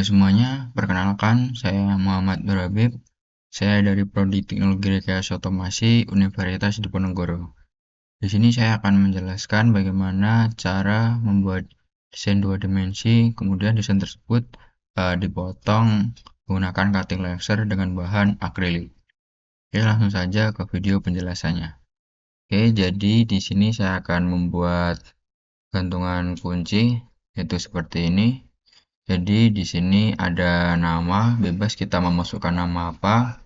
Halo semuanya, perkenalkan saya Muhammad Nur Habib. Saya dari Prodi Teknologi Rekayasa Otomasi Universitas Diponegoro. Di sini saya akan menjelaskan bagaimana cara membuat desain dua dimensi, kemudian desain tersebut dipotong menggunakan cutting laser dengan bahan akrilik. Oke, langsung saja ke video penjelasannya. Oke, jadi di sini saya akan membuat gantungan kunci, yaitu seperti ini. Jadi di sini ada nama, bebas kita memasukkan nama apa.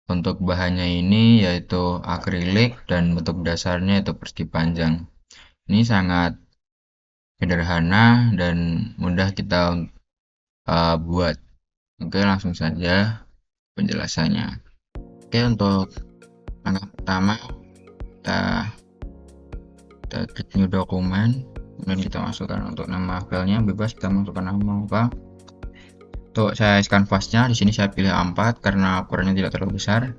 Untuk bahannya ini yaitu akrilik dan bentuk dasarnya itu persegi panjang. Ini sangat sederhana dan mudah kita buat. Oke, langsung saja penjelasannya. Oke, untuk langkah pertama kita klik new dokumen. Kemudian kita masukkan untuk nama filenya, bebas kita masukkan nama apa. Untuk size kanvasnya di sini saya pilih A4 karena ukurannya tidak terlalu besar.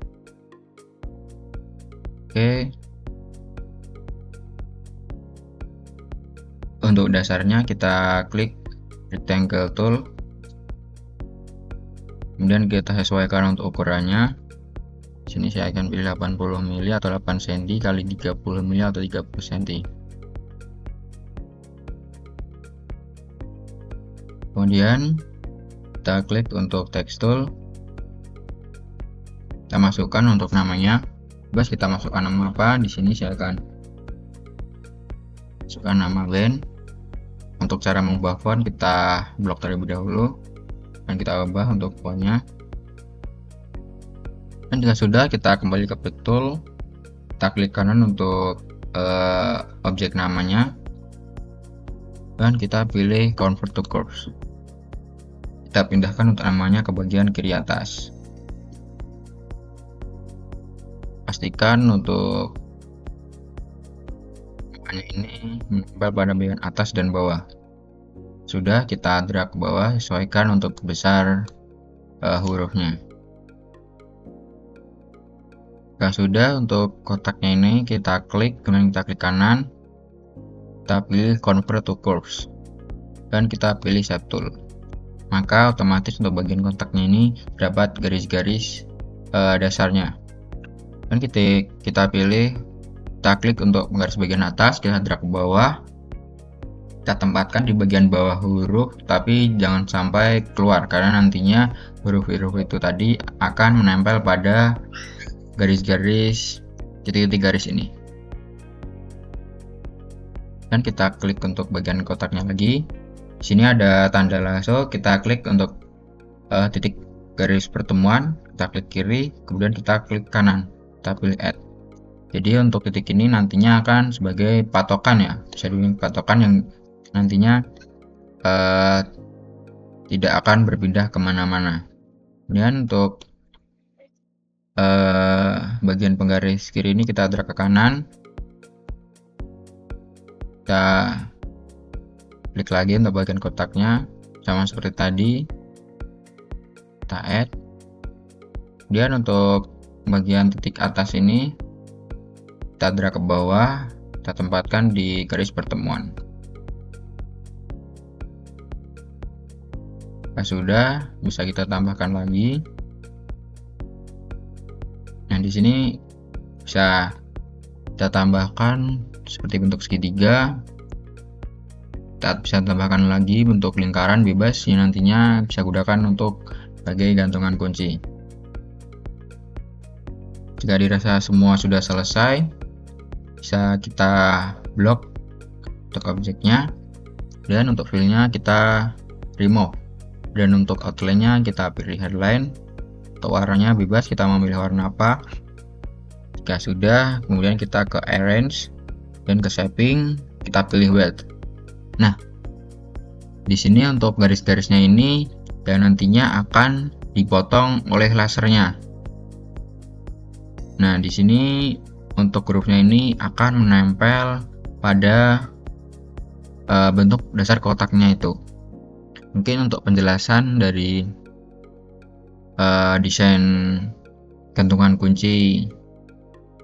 Oke. Untuk dasarnya kita klik rectangle tool. Kemudian kita sesuaikan untuk ukurannya. Di sini saya akan pilih 80 mili atau 8 cm kali 30 mili atau 30 cm. Kemudian kita klik untuk text tool, kita masukkan untuk namanya, bebas kita masukkan nama apa. Di sini saya akan masukkan nama band. Untuk cara mengubah font kita blok terlebih dahulu dan kita ubah untuk fontnya. Dan jika sudah, kita kembali ke pick tool, kita klik kanan untuk objek namanya dan kita pilih convert to curves. Kita pindahkan untuk namanya ke bagian kiri atas. Pastikan untuk namanya ini menempel pada bagian atas dan bawah. Sudah, kita drag ke bawah, sesuaikan untuk besar hurufnya. Jika sudah, untuk kotaknya ini kita klik, kemudian kita klik kanan, kita pilih convert to curves dan kita pilih shape tool. Maka otomatis untuk bagian kotaknya ini terdapat garis-garis dasarnya. Dan kita pilih, kita klik untuk garis bagian atas, kita drag ke bawah, kita tempatkan di bagian bawah huruf, tapi jangan sampai keluar karena nantinya huruf-huruf itu tadi akan menempel pada garis-garis titik-titik garis ini. Dan kita klik untuk bagian kotaknya lagi. Di sini ada tanda lasso, kita klik untuk titik garis pertemuan, kita klik kiri, kemudian kita klik kanan, kita pilih add. Jadi untuk titik ini nantinya akan sebagai patokan ya, bisa dibilang patokan yang nantinya tidak akan berpindah kemana-mana. Kemudian untuk bagian penggaris kiri ini kita drag ke kanan, kita klik lagi untuk bagian kotaknya sama seperti tadi, kita add. Kemudian untuk bagian titik atas ini kita drag ke bawah, kita tempatkan di garis pertemuan. Nah, sudah, bisa kita tambahkan lagi. Nah, di sini bisa kita tambahkan seperti bentuk segitiga. Kita bisa tambahkan lagi bentuk lingkaran bebas yang nantinya bisa gunakan untuk sebagai gantungan kunci. Jika dirasa semua sudah selesai, bisa kita blok untuk objeknya, dan untuk filenya kita remove, dan untuk outline-nya kita pilih headline. Untuk warnanya bebas, kita memilih warna apa. Jika sudah, kemudian kita ke arrange dan ke shaping, kita pilih width. Nah, di sini untuk garis-garisnya ini dan nantinya akan dipotong oleh lasernya. Nah, di sini untuk hurufnya ini akan menempel pada bentuk dasar kotaknya itu. Mungkin untuk penjelasan dari desain gantungan kunci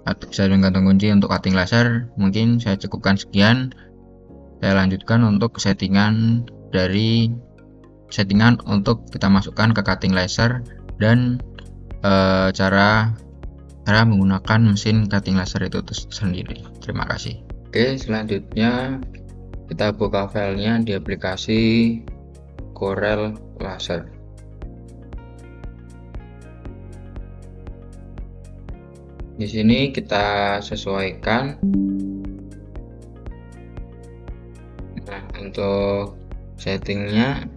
atau desain gantung kunci untuk cutting laser, mungkin saya cukupkan sekian. Saya lanjutkan untuk settingan dari settingan untuk kita masukkan ke cutting laser dan cara menggunakan mesin cutting laser itu sendiri. Terima kasih. Oke, selanjutnya kita buka filenya di aplikasi Corel Laser. Di sini kita sesuaikan. Nah, untuk settingnya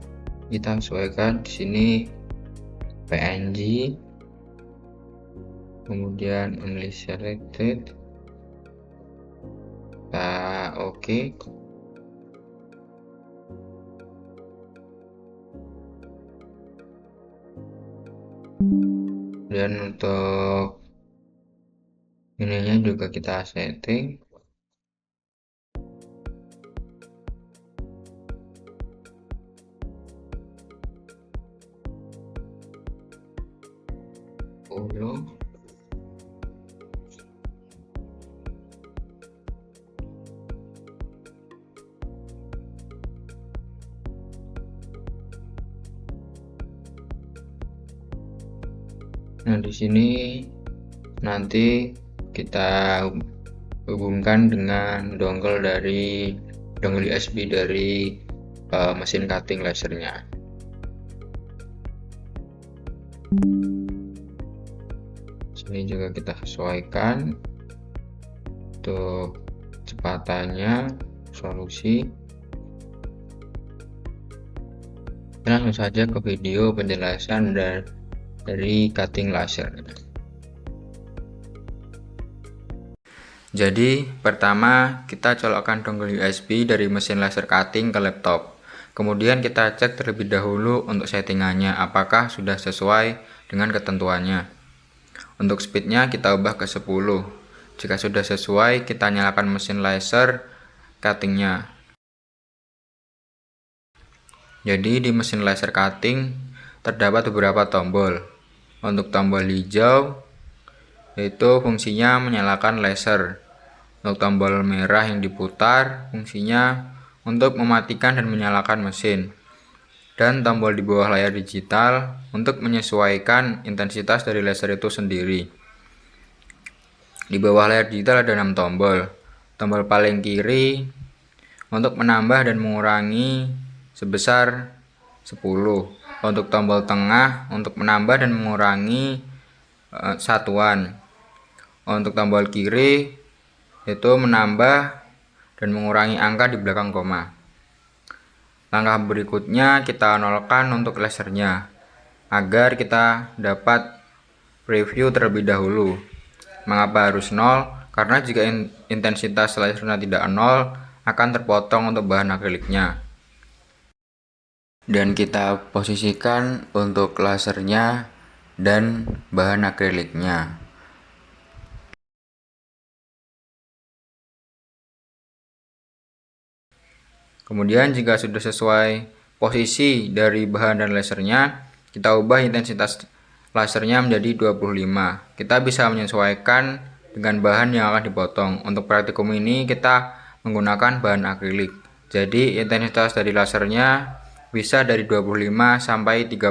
kita sesuaikan di sini PNG, kemudian only selected, kita oke. Dan untuk ininya juga kita setting. Nah, di sini nanti kita hubungkan dengan dongle USB dari mesin cutting lasernya. Sini juga kita sesuaikan untuk kecepatannya, solusi. Langsung saja ke video penjelasan dari cutting laser. Jadi pertama kita colokkan dongle USB dari mesin laser cutting ke laptop. Kemudian kita cek terlebih dahulu untuk settingannya apakah sudah sesuai dengan ketentuannya. Untuk speednya kita ubah ke 10. Jika sudah sesuai, kita nyalakan mesin laser cuttingnya. Jadi di mesin laser cutting terdapat beberapa tombol. Untuk tombol hijau itu fungsinya menyalakan laser. Untuk tombol merah yang diputar fungsinya untuk mematikan dan menyalakan mesin. Dan tombol di bawah layar digital untuk menyesuaikan intensitas dari laser itu sendiri. Di bawah layar digital ada 6 tombol. Tombol paling kiri untuk menambah dan mengurangi sebesar 10. Untuk tombol tengah untuk menambah dan mengurangi satuan. Untuk tombol kiri itu menambah dan mengurangi angka di belakang koma. Langkah berikutnya kita nolkan untuk lasernya agar kita dapat preview terlebih dahulu. Mengapa harus 0? Karena jika intensitas lasernya tidak 0 akan terpotong untuk bahan akriliknya. Dan kita posisikan untuk lasernya dan bahan akriliknya. Kemudian jika sudah sesuai posisi dari bahan dan lasernya, kita ubah intensitas lasernya menjadi 25. Kita bisa menyesuaikan dengan bahan yang akan dipotong. Untuk praktikum ini kita menggunakan bahan akrilik. Jadi intensitas dari lasernya bisa dari 25 sampai 30.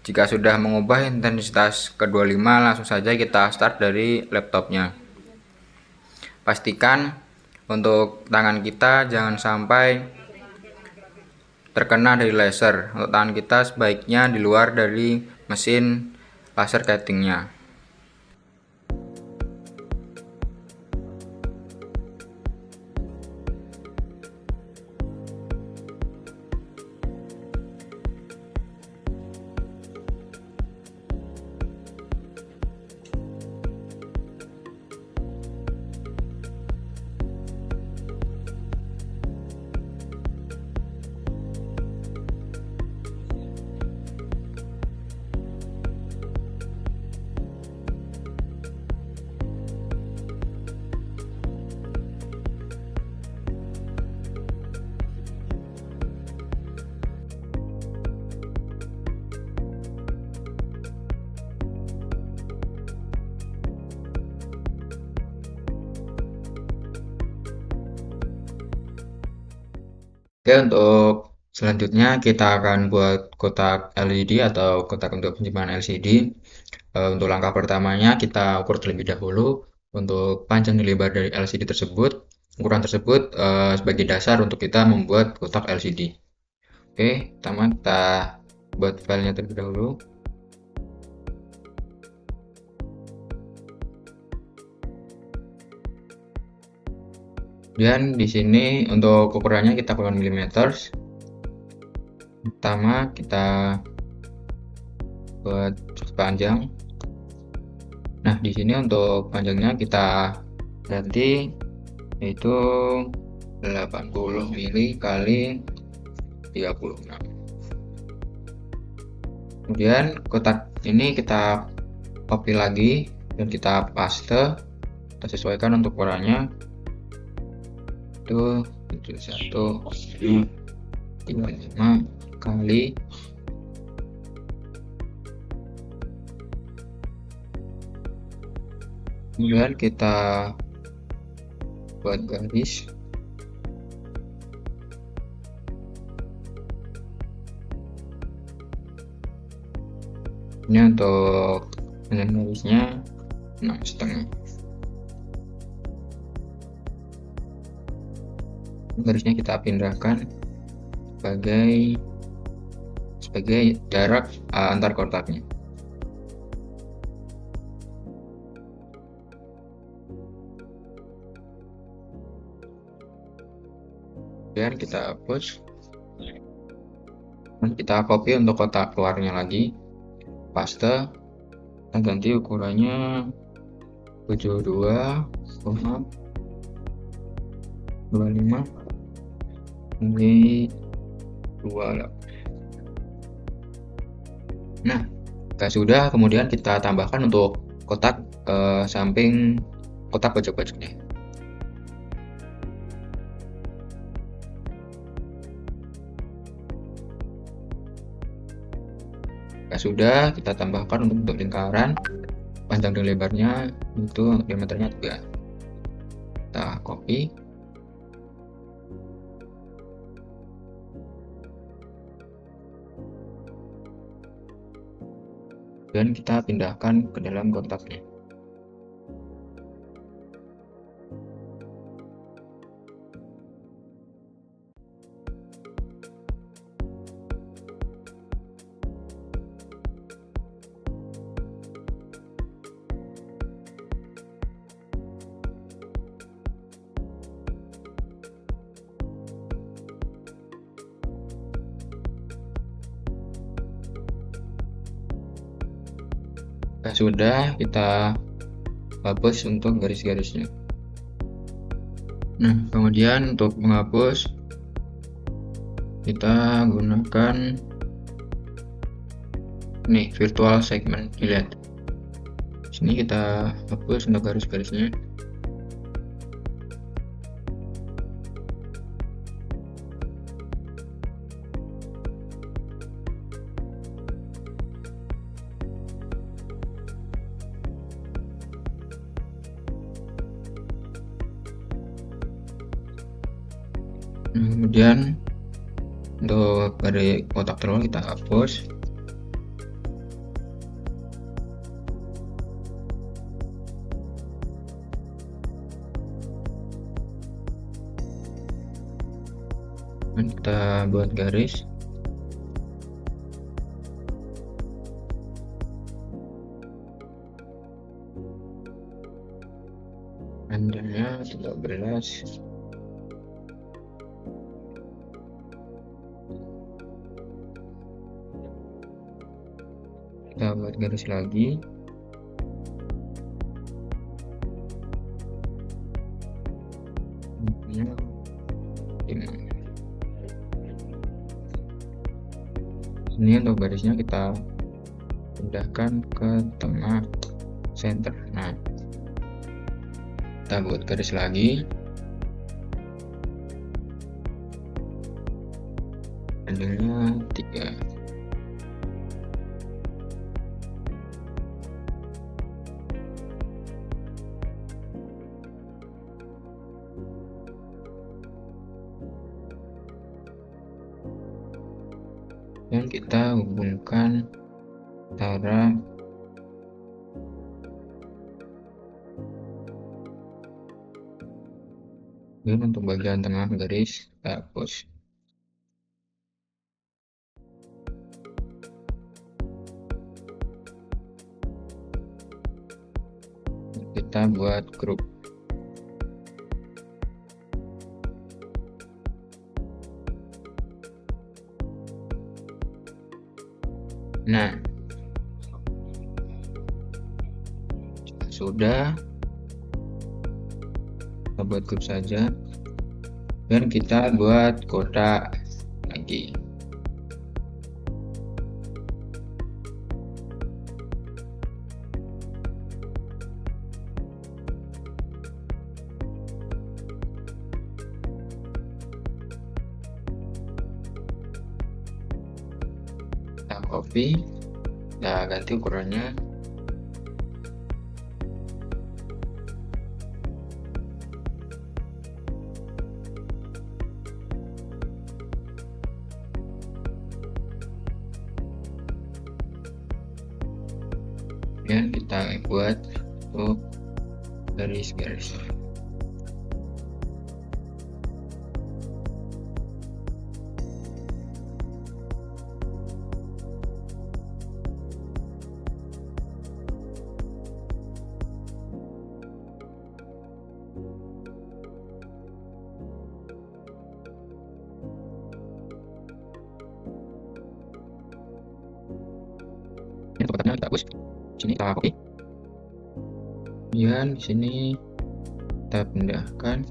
Jika sudah mengubah intensitas ke 25, langsung saja kita start dari laptopnya. Pastikan untuk tangan kita jangan sampai terkena dari laser. Untuk tangan kita sebaiknya di luar dari mesin laser cuttingnya. Oke, untuk selanjutnya kita akan buat kotak LED atau kotak untuk penyimpanan LCD. Untuk langkah pertamanya kita ukur terlebih dahulu untuk panjang dan lebar dari LCD tersebut. Ukuran tersebut sebagai dasar untuk kita membuat kotak LCD. Oke, pertama kita buat filenya terlebih dahulu. Dan di sini untuk ukurannya kita keluar milimeter. Pertama kita buat panjang. Nah, di sini untuk panjangnya kita ganti yaitu 80 mili kali 36. Kemudian kotak ini kita copy lagi dan kita paste. Kita sesuaikan untuk ukurannya itu 7135 kali 9. Kemudian kita buat garis. Ini untuk panjang garisnya 6,5. Garisnya kita pindahkan sebagai jarak antar kotaknya. Kemudian kita hapus dan kita copy untuk kotak keluarnya lagi, paste dan ganti ukurannya 72,25 ini 28. Nah, jika sudah, kemudian kita tambahkan untuk kotak samping kotak pojok-pojoknya. Jika sudah, kita tambahkan untuk bentuk lingkaran, panjang dan lebarnya itu diameternya 3. Kita copy. Dan kita pindahkan ke dalam kotaknya. Sudah, kita hapus untuk garis-garisnya. Nah, kemudian untuk menghapus kita gunakan nih virtual segment. Dilihat sini, kita hapus untuk garis-garisnya. Kemudian untuk dari kotak telur kita hapus. Dan kita buat garis. Panjangnya 13. Kita buat garis lagi. Ini untuk garisnya kita pindahkan ke tengah center. Nah, kita buat garis lagi. Panjangnya 3. dan kita hubungkan antara dan untuk bagian tengah garis kita hapus. Kita buat grup. Nah, sudah, kita buat grup saja dan kita buat kotak lagi. Kita copy, kita ganti ukurannya. Dan kita buat untuk garis-garis. Ini tempatnya kita hapus. Sini kita copy. Kemudian di sini kita pindahkan.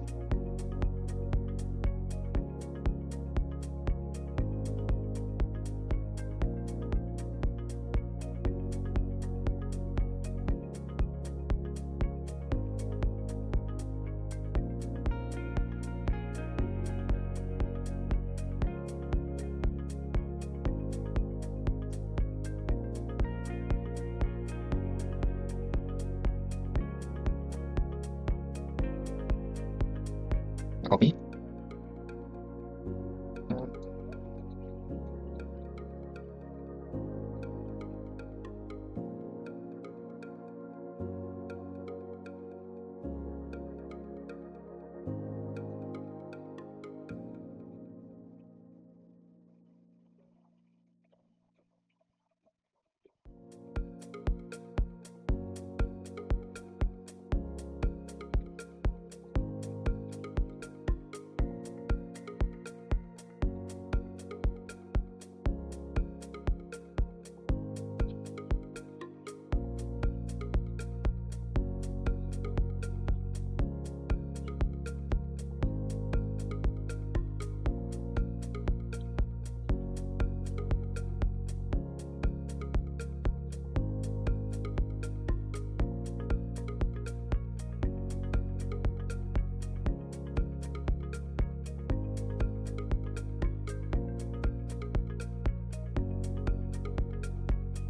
Copy.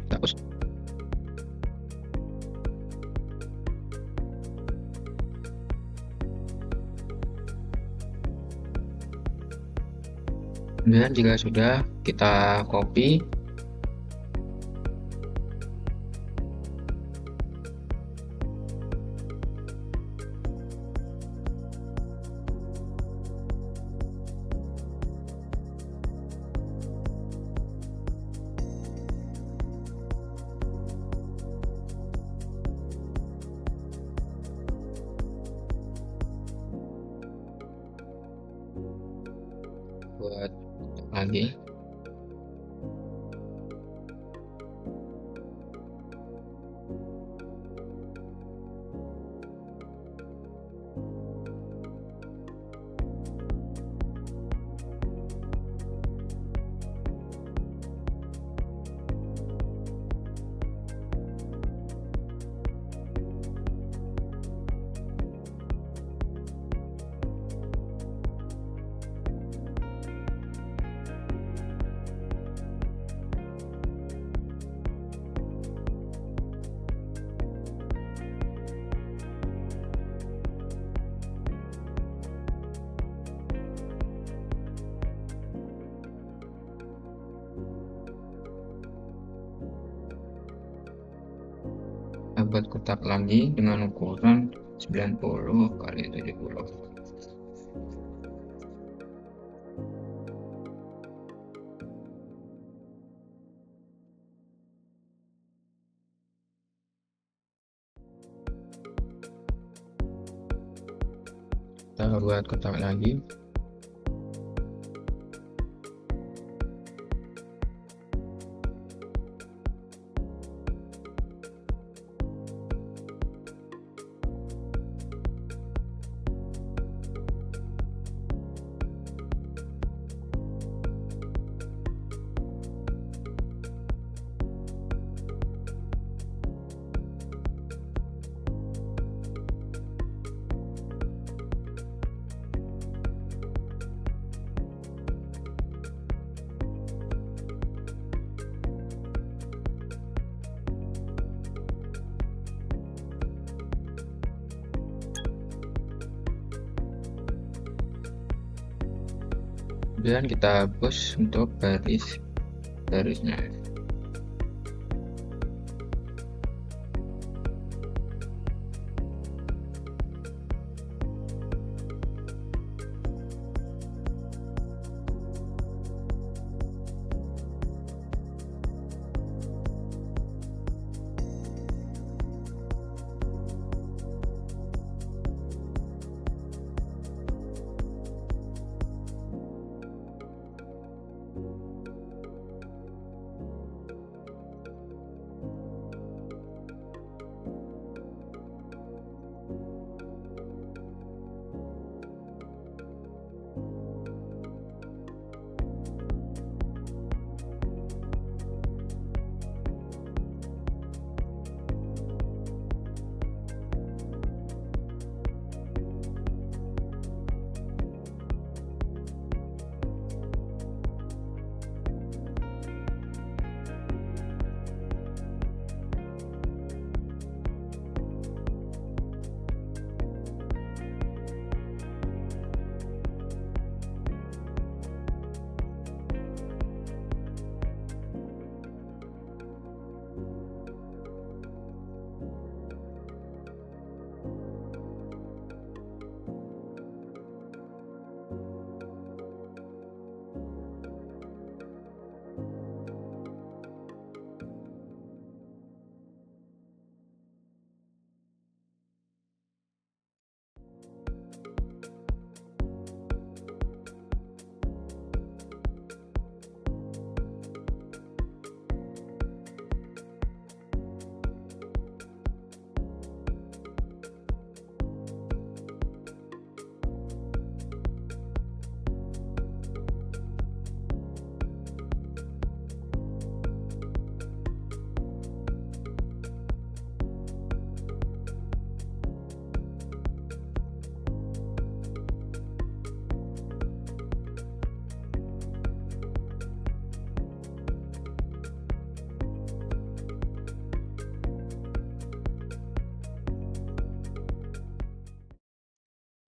Kita hapus. Dan jika sudah, kita copy. Buat lagi. buat kotak lagi dengan ukuran 90 kali 70. Kita buat kotak lagi. Kemudian kita hapus untuk garisnya.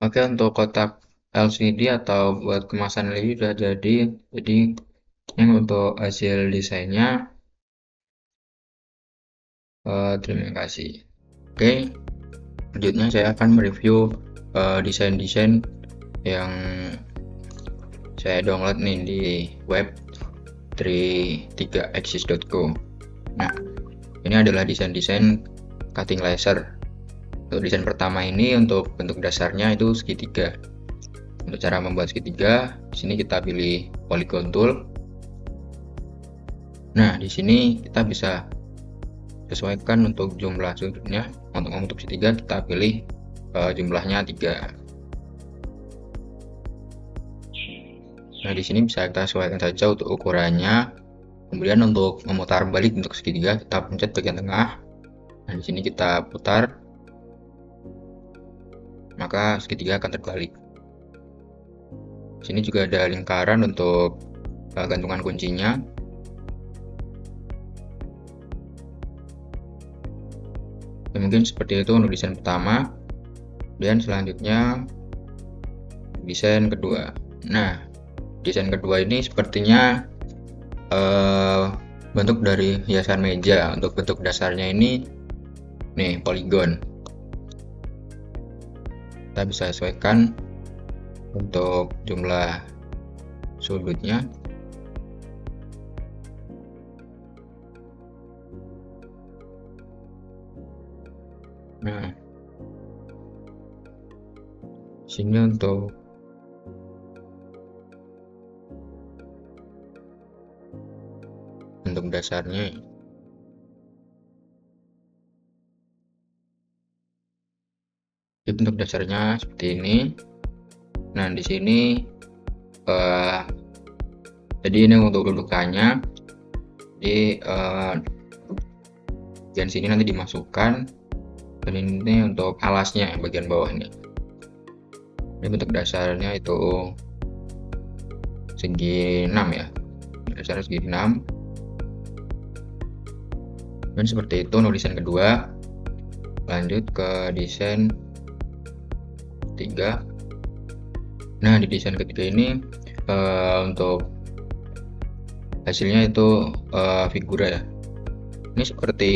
Oke, untuk kotak LCD atau buat kemasan LED udah jadi. Jadi yang untuk hasil desainnya, terima kasih. Oke, selanjutnya saya akan mereview desain-desain yang saya download nih di web 33axis.co. Nah, ini adalah desain-desain cutting laser. Untuk desain pertama ini, untuk bentuk dasarnya itu segitiga. Untuk cara membuat segitiga, di sini kita pilih polygon tool. Nah, di sini kita bisa sesuaikan untuk jumlah sudutnya. Untuk membentuk segitiga, kita pilih jumlahnya 3. Nah, di sini bisa kita sesuaikan saja untuk ukurannya. Kemudian untuk memutar balik untuk segitiga, kita pencet bagian tengah. Nah, di sini kita putar, maka segitiga akan terbalik. Sini juga ada lingkaran untuk gantungan kuncinya. Ya, mungkin seperti itu untuk desain pertama. Dan selanjutnya desain kedua. Nah, desain kedua ini sepertinya bentuk dari hiasan meja. Untuk bentuk dasarnya ini nih poligon. Kita bisa sesuaikan untuk jumlah sudutnya. Nah, sini untuk bentuk dasarnya. Jadi bentuk dasarnya seperti ini. Nah, di sini jadi ini untuk dudukannya. Di bagian sini nanti dimasukkan, dan ini untuk alasnya bagian bawah ini. Ini bentuk dasarnya itu segi 6 ya, dasarnya segi 6. Dan seperti itu untuk desain kedua. Lanjut ke desain ketiga. Nah, di desain ketiga ini untuk hasilnya itu figura ya. Ini seperti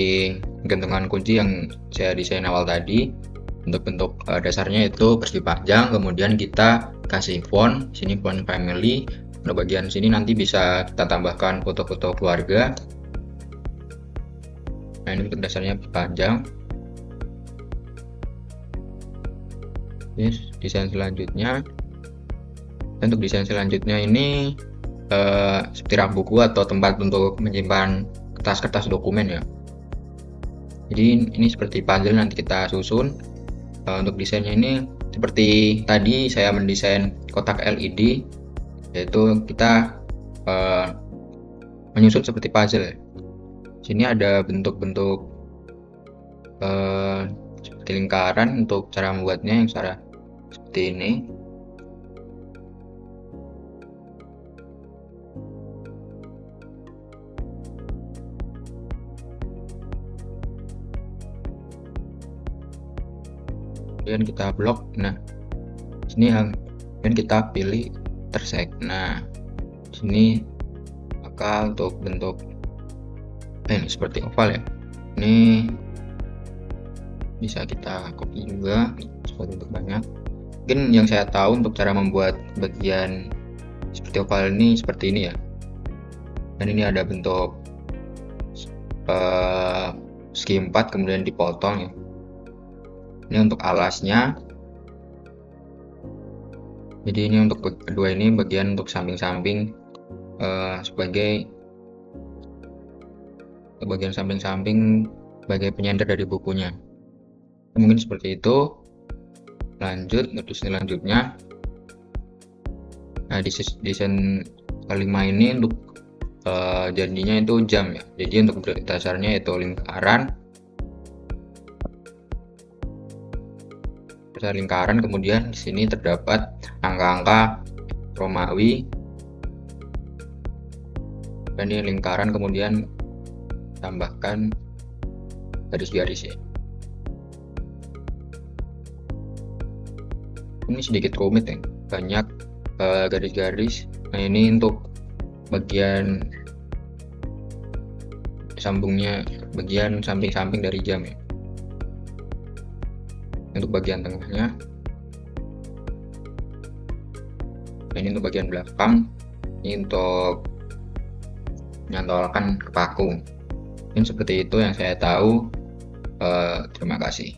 gantungan kunci yang saya desain awal tadi. Untuk bentuk dasarnya itu persegi panjang, kemudian kita kasih font. Sini font family. Untuk bagian sini nanti bisa kita tambahkan foto-foto keluarga. Nah, ini bentuk dasarnya panjang. Yes, desain selanjutnya. Dan untuk desain selanjutnya ini seperti rak buku atau tempat untuk menyimpan kertas-kertas dokumen ya. Jadi ini seperti puzzle, nanti kita susun. Untuk desainnya ini seperti tadi saya mendesain kotak LED, yaitu kita menyusun seperti puzzle. Sini ada bentuk-bentuk seperti lingkaran. Untuk cara membuatnya yang seperti ini. Kemudian kita blok. Nah, sini dan kita pilih intersect. Nah, sini maka untuk bentuk ini seperti oval ya. Ini bisa kita copy juga seperti bentuk banyak. Mungkin yang saya tahu untuk cara membuat bagian seperti oval ini seperti ini ya. Dan ini ada bentuk segi 4 kemudian dipotong ya. Ini untuk alasnya. Jadi ini untuk kedua ini bagian untuk samping-samping sebagai bagian samping-samping sebagai penyender dari bukunya. Mungkin seperti itu. Lanjut untuk selanjutnya. Nah, di desain kelima ini untuk janjinya itu jam ya. Jadi untuk dasarnya itu lingkaran. Lingkaran, kemudian di sini terdapat angka-angka Romawi, dan ini lingkaran kemudian tambahkan garis-garis ya. Ini sedikit rumit ya, banyak garis-garis. Nah, ini untuk bagian sambungnya, bagian samping-samping dari jam ya. Untuk bagian tengahnya. Nah, ini untuk bagian belakang. Ini untuk menyantolkan ke paku. Ini seperti itu yang saya tahu. Terima kasih.